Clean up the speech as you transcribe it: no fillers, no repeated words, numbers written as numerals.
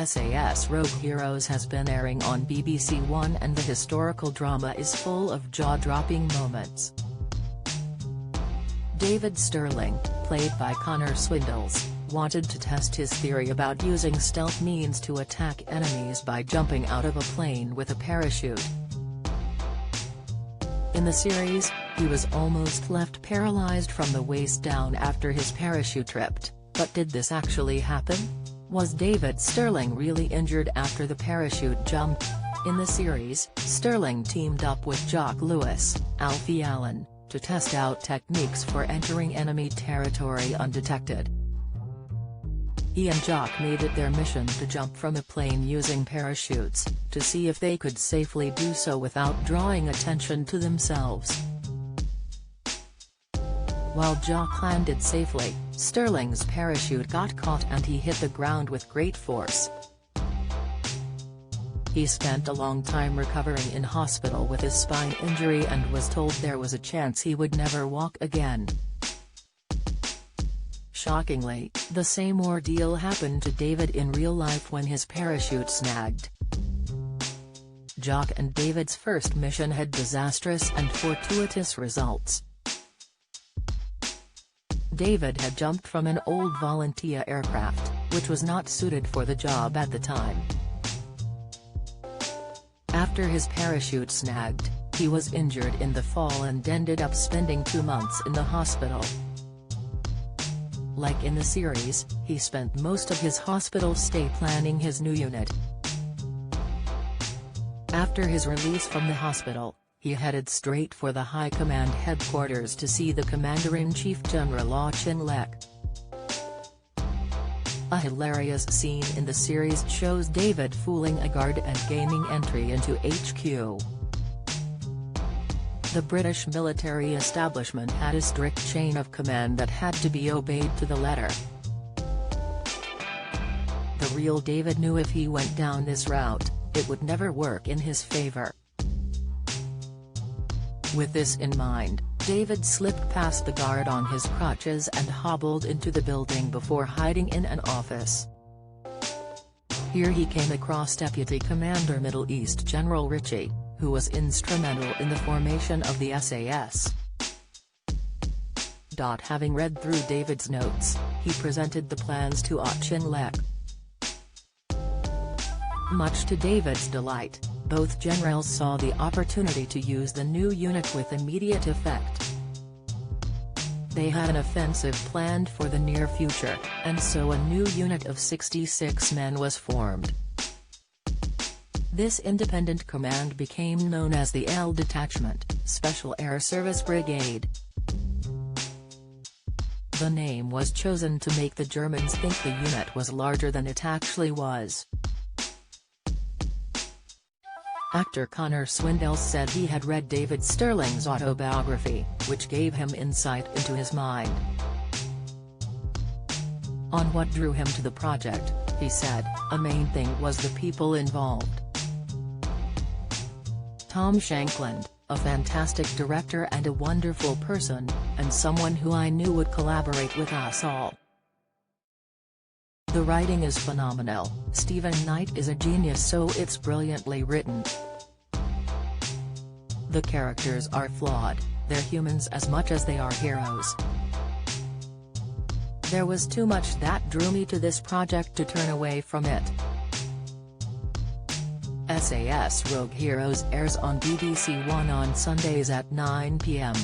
SAS Rogue Heroes has been airing on BBC One, and the historical drama is full of jaw-dropping moments. David Stirling, played by Connor Swindles, wanted to test his theory about using stealth means to attack enemies by jumping out of a plane with a parachute. In the series, he was almost left paralyzed from the waist down after his parachute tripped, but did this actually happen? Was David Stirling really injured after the parachute jump? In the series, Stirling teamed up with Jock Lewis, Alfie Allen, to test out techniques for entering enemy territory undetected. He and Jock made it their mission to jump from a plane using parachutes, to see if they could safely do so without drawing attention to themselves. While Jock landed safely, Stirling's parachute got caught and he hit the ground with great force. He spent a long time recovering in hospital with his spine injury and was told there was a chance he would never walk again. Shockingly, the same ordeal happened to David in real life when his parachute snagged. Jock and David's first mission had disastrous and fortuitous results. David had jumped from an old Volunteer aircraft, which was not suited for the job at the time. After his parachute snagged, he was injured in the fall and ended up spending 2 months in the hospital. Like in the series, he spent most of his hospital stay planning his new unit. After his release from the hospital, he headed straight for the High Command headquarters to see the Commander-in-Chief General Lek. A hilarious scene in the series shows David fooling a guard and gaining entry into HQ. The British military establishment had a strict chain of command that had to be obeyed to the letter. The real David knew if he went down this route, it would never work in his favor. With this in mind, David slipped past the guard on his crutches and hobbled into the building before hiding in an office. Here he came across Deputy Commander Middle East General Ritchie, who was instrumental in the formation of the SAS. Having read through David's notes, he presented the plans to Lek. Much to David's delight, both generals saw the opportunity to use the new unit with immediate effect. They had an offensive planned for the near future, and so a new unit of 66 men was formed. This independent command became known as the L Detachment, Special Air Service Brigade. The name was chosen to make the Germans think the unit was larger than it actually was. Actor Connor Swindles said he had read David Stirling's autobiography, which gave him insight into his mind. On what drew him to the project, he said, "A main thing was the people involved. Tom Shankland, a fantastic director and a wonderful person, and someone who I knew would collaborate with us all. The writing is phenomenal, Stephen Knight is a genius, so it's brilliantly written. The characters are flawed, they're humans as much as they are heroes. There was too much that drew me to this project to turn away from it." SAS Rogue Heroes airs on BBC One on Sundays at 9 p.m.